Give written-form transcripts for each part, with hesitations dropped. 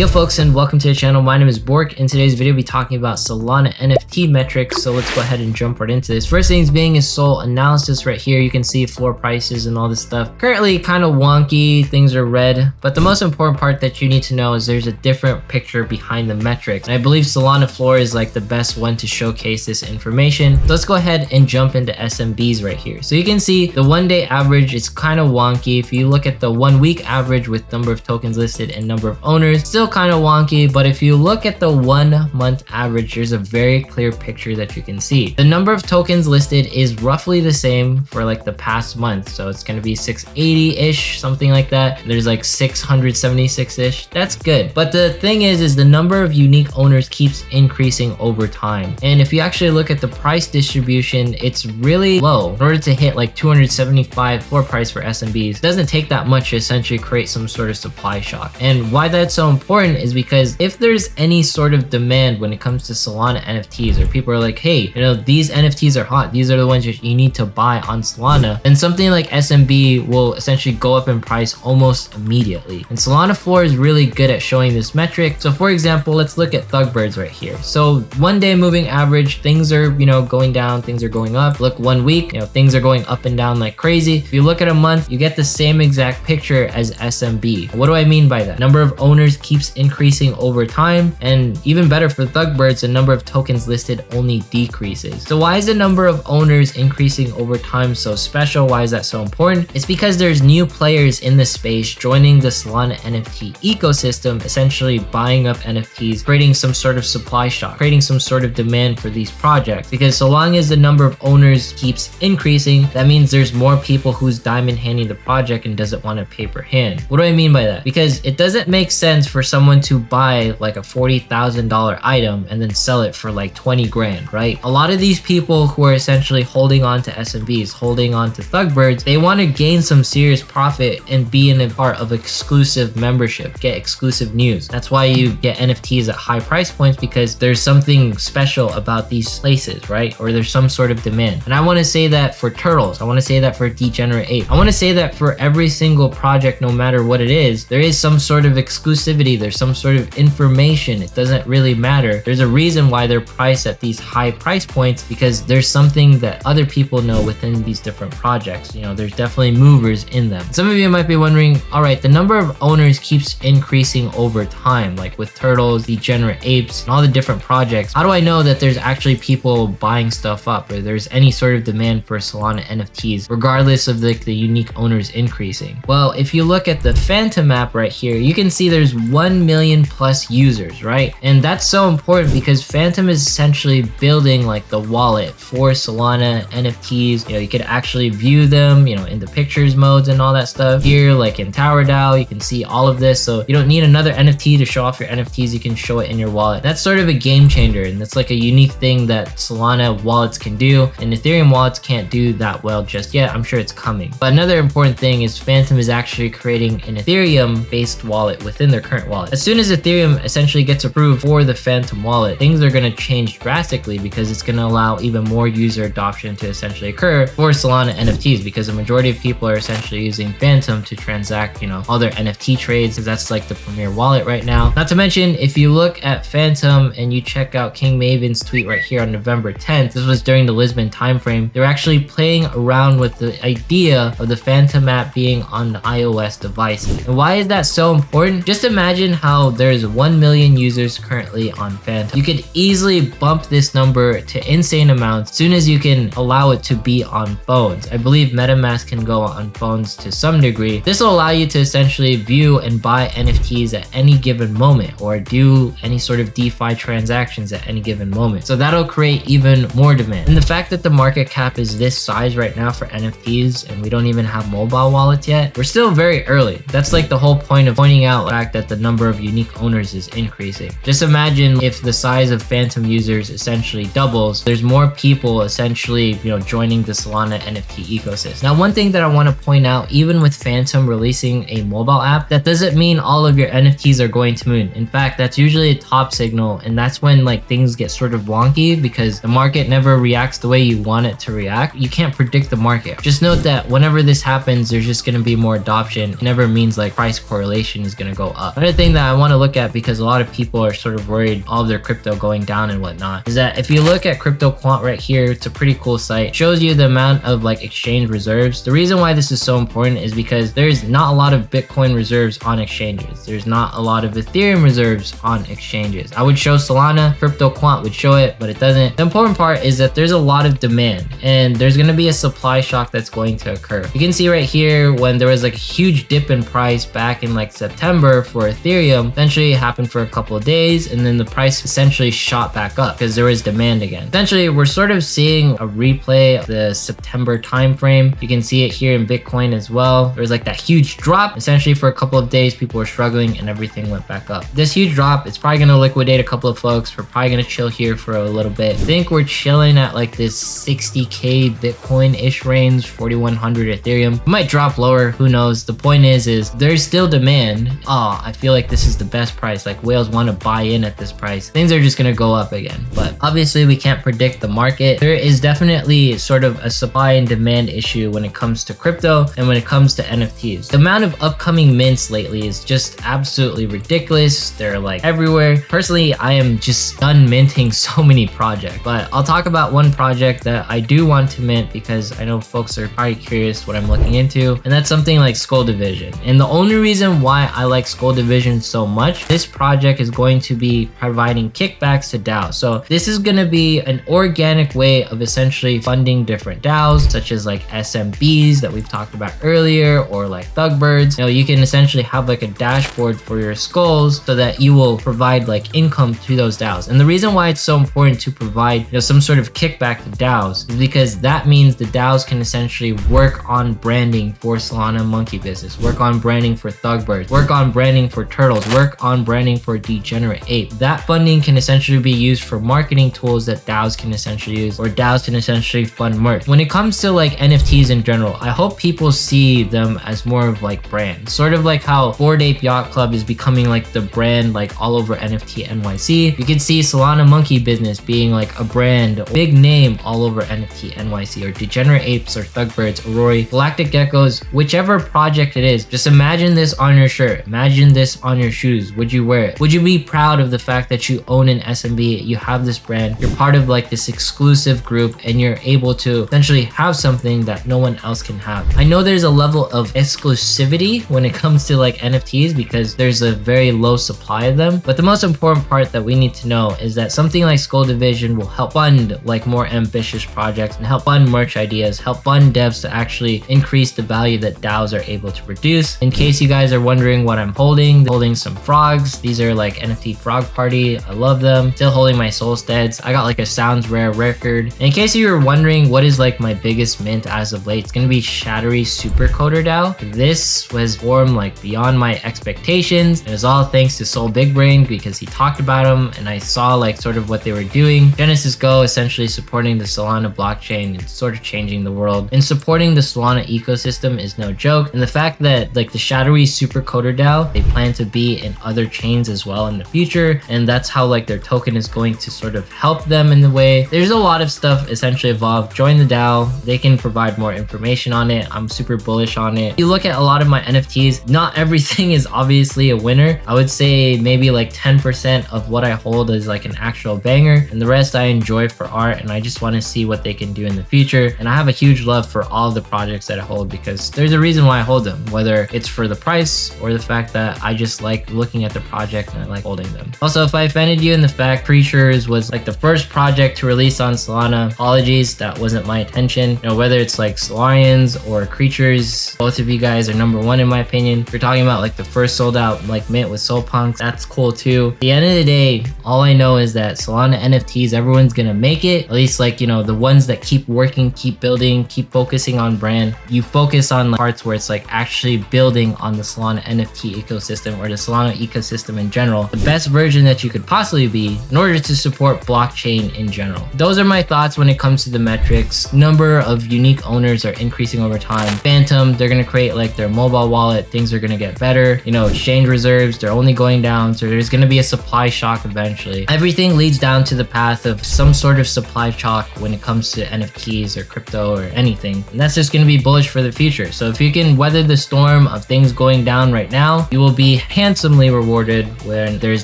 Yo folks, and welcome to the channel. My name is Bork. In today's video, we'll be talking about Solana NFT metrics. So let's go ahead and jump right into this. First things being is Sol analysis right here. You can see floor prices and all this stuff. Currently kind of wonky, things are red, but the most important part that you need to know is there's a different picture behind the metrics. And I believe Solana floor is like the best one to showcase this information. So let's go ahead and jump into SMBs right here. So you can see the 1 day average is kind of wonky. If you look at the 1 week average with number of tokens listed and number of owners, still kind of wonky. But if you look at the 1 month average, there's a very clear picture that you can see. The number of tokens listed is roughly the same for like the past month. So it's going to be 680-ish, something like that. There's like 676-ish. That's good. But the thing is the number of unique owners keeps increasing over time. And if you actually look at the price distribution, it's really low. In order to hit like 275 floor price for SMBs, it doesn't take that much to essentially create some sort of supply shock. And why that's so important is because if there's any sort of demand when it comes to Solana NFTs, or people are like, hey, you know, these NFTs are hot, these are the ones you need to buy on Solana, then something like SMB will essentially go up in price almost immediately. And Solana floor is really good at showing this metric. So for example, let's look at ThugBirdz right here. So 1 day moving average, things are, you know, going down, things are going up. Look, 1 week, you know, things are going up and down like crazy. If you look at a month, you get the same exact picture as SMB. What do I mean by that? Number of owners keeps increasing over time, and even better for ThugBirdz, the number of tokens listed only decreases. So why is the number of owners increasing over time so special? Why is that so important? It's because there's new players in the space joining the Solana NFT ecosystem, essentially buying up NFTs, creating some sort of supply shock, creating some sort of demand for these projects. Because so long as the number of owners keeps increasing, that means there's more people who's diamond handing the project and doesn't want a paper hand. What do I mean by that? Because it doesn't make sense for someone to buy like a $40,000 item and then sell it for like 20 grand, right? A lot of these people who are essentially holding on to SMBs, holding on to ThugBirdz, they want to gain some serious profit and be in a part of exclusive membership, get exclusive news. That's why you get NFTs at high price points, because there's something special about these places, right? Or there's some sort of demand. And I want to say that for turtles, I want to say that for Degenerate Ape, I want to say that for every single project, no matter what it is, there is some sort of exclusivity, there's some sort of information. It doesn't really matter. There's a reason why they're priced at these high price points, because there's something that other people know within these different projects. You know, there's definitely movers in them. Some of you might be wondering, all right, the number of owners keeps increasing over time, like with turtles, Degenerate Apes, and all the different projects. How do I know that there's actually people buying stuff up, or there's any sort of demand for Solana NFTs, regardless of the unique owners increasing? Well, if you look at the Phantom app right here, you can see there's 1 million plus users, right? And that's so important because Phantom is essentially building like the wallet for Solana NFTs. You know, you could actually view them, you know, in the pictures modes and all that stuff. Here, like in Tower DAO, you can see all of this. So you don't need another NFT to show off your NFTs. You can show it in your wallet. That's sort of a game changer, and that's like a unique thing that Solana wallets can do, and Ethereum wallets can't do that well just yet. I'm sure it's coming. But another important thing is Phantom is actually creating an Ethereum based wallet within their current wallet. As soon as Ethereum essentially gets approved for the Phantom wallet, things are going to change drastically, because it's going to allow even more user adoption to essentially occur for Solana NFTs, because the majority of people are essentially using Phantom to transact, you know, all their NFT trades, because that's like the premier wallet right now. Not to mention, if you look at Phantom and you check out King Maven's tweet right here on November 10th, this was during the Lisbon timeframe, they're actually playing around with the idea of the Phantom app being on the iOS devices. And why is that so important? Just imagine how there's 1 million users currently on Phantom. You could easily bump this number to insane amounts as soon as you can allow it to be on phones. I believe MetaMask can go on phones to some degree. This will allow you to essentially view and buy NFTs at any given moment, or do any sort of DeFi transactions at any given moment. So that'll create even more demand. And the fact that the market cap is this size right now for NFTs, and we don't even have mobile wallets yet, we're still very early. That's like the whole point of pointing out the fact that the number of unique owners is increasing. Just imagine if the size of Phantom users essentially doubles, there's more people essentially, you know, joining the Solana NFT ecosystem. Now, one thing that I want to point out, even with Phantom releasing a mobile app, that doesn't mean all of your NFTs are going to moon. In fact, that's usually a top signal, and that's when like things get sort of wonky, because the market never reacts the way you want it to react. You can't predict the market. Just note that whenever this happens, there's just going to be more adoption. It never means like price correlation is going to go up. Another thing thing that I want to look at, because a lot of people are sort of worried all of their crypto going down and whatnot, is that if you look at CryptoQuant right here, it's a pretty cool site. It shows you the amount of like exchange reserves. The reason why this is so important is because there's not a lot of Bitcoin reserves on exchanges. There's not a lot of Ethereum reserves on exchanges. I would show Solana, CryptoQuant would show it, but it doesn't. The important part is that there's a lot of demand and there's going to be a supply shock that's going to occur. You can see right here when there was like a huge dip in price back in like September for Ethereum. Essentially it happened for a couple of days and then the price essentially shot back up because there was demand again. Essentially we're sort of seeing a replay of the September time frame. You can see it here in Bitcoin as well. There was like that huge drop. Essentially for a couple of days people were struggling and everything went back up. This huge drop, it's probably going to liquidate a couple of folks. We're probably going to chill here for a little bit. I think we're chilling at like this 60k Bitcoin-ish range, 4100 Ethereum. It might drop lower, who knows. The point is there's still demand. I feel like this is the best price. Like whales want to buy in at this price. Things are just going to go up again. But obviously we can't predict the market. There is definitely sort of a supply and demand issue when it comes to crypto and when it comes to NFTs. The amount of upcoming mints lately is just absolutely ridiculous. They're like everywhere. Personally, I am just done minting so many projects, but I'll talk about one project that I do want to mint because I know folks are probably curious what I'm looking into, and that's something like Skull Division. And the only reason why I like Skull Division so much, this project is going to be providing kickbacks to DAOs. So this is going to be an organic way of essentially funding different DAOs, such as like SMBs that we've talked about earlier, or like ThugBirdz. You know, you can essentially have like a dashboard for your skulls so that you will provide like income to those DAOs. And the reason why it's so important to provide, you know, some sort of kickback to DAOs is because that means the DAOs can essentially work on branding for Solana Monkey Business, work on branding for ThugBirdz, work on branding for Turtles, work on branding for Degenerate Ape. That funding can essentially be used for marketing tools that DAOs can essentially use, or DAOs can essentially fund merch. When it comes to like NFTs in general, I hope people see them as more of like brands, sort of like how Bored Ape Yacht Club is becoming like the brand like all over NFT NYC. You can see Solana Monkey Business being like a brand, big name all over NFT NYC, or Degenerate Apes, or ThugBirdz, Aurori, Galactic Geckos, whichever project it is. Just imagine this on your shirt, imagine this on your shoes. Would you wear it? Would you be proud of the fact that you own an SMB, you have this brand, you're part of like this exclusive group, and you're able to essentially have something that no one else can have? I know there's a level of exclusivity when it comes to like NFTs because there's a very low supply of them, but the most important part that we need to know is that something like Skull Division will help fund like more ambitious projects and help fund merch ideas, help fund devs to actually increase the value that DAOs are able to produce. In case you guys are wondering what I'm holding some frogs. These are like NFT Frog Party. I love them. Still holding my Soul Steads. I got like a Sounds Rare record. And in case you were wondering what is like my biggest mint as of late, it's gonna be Shattery Supercoder DAO. This was formed like beyond my expectations. It was all thanks to Soul Big Brain because he talked about them and I saw like sort of what they were doing. Genesis Go essentially supporting the Solana blockchain and sort of changing the world, and supporting the Solana ecosystem is no joke. And the fact that like the Shattery Supercoder DAO, they plan to be in other chains as well in the future, and that's how like their token is going to sort of help them in the way. There's a lot of stuff essentially involved. Join the DAO, they can provide more information on it. I'm super bullish on it. If you look at a lot of my NFTs, not everything is obviously a winner. I would say maybe like 10% of what I hold is like an actual banger, and the rest I enjoy for art, and I just want to see what they can do in the future. And I have a huge love for all of the projects that I hold because there's a reason why I hold them, whether it's for the price or the fact that I just like looking at the project and I like holding them. Also, if I offended you in the fact Creatures was like the first project to release on Solana, apologies, that wasn't my intention. You know, whether it's like Solarians or Creatures, both of you guys are number one in my opinion. If you're talking about like the first sold out like mint with Soul Punks, that's cool too. At the end of the day, all I know is that Solana NFTs, everyone's gonna make it. At least like, you know, the ones that keep working, keep building, keep focusing on brand. You focus on the parts where it's like actually building on the Solana NFT ecosystem or the Solana ecosystem in general, the best version that you could possibly be in order to support blockchain in general. Those are my thoughts when it comes to the metrics. Number of unique owners are increasing over time. Phantom, they're gonna create like their mobile wallet, things are gonna get better. You know, exchange reserves, they're only going down, so there's gonna be a supply shock eventually. Everything leads down to the path of some sort of supply shock when it comes to NFTs or crypto or anything, and that's just gonna be bullish for the future. So if you can weather the storm of things going down right now, you will be handsomely rewarded when there's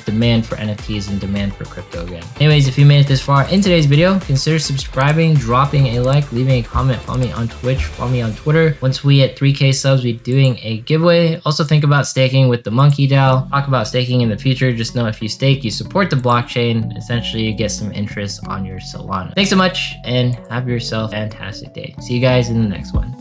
demand for NFTs and demand for crypto again. Anyways, if you made it this far in today's video, consider subscribing, dropping a like, leaving a comment, follow me on Twitch, follow me on Twitter. Once we hit 3K subs, we're doing a giveaway. Also think about staking with the Monkey DAO. Talk about staking in the future. Just know if you stake, you support the blockchain. Essentially, you get some interest on your Solana. Thanks so much and have yourself a fantastic day. See you guys in the next one.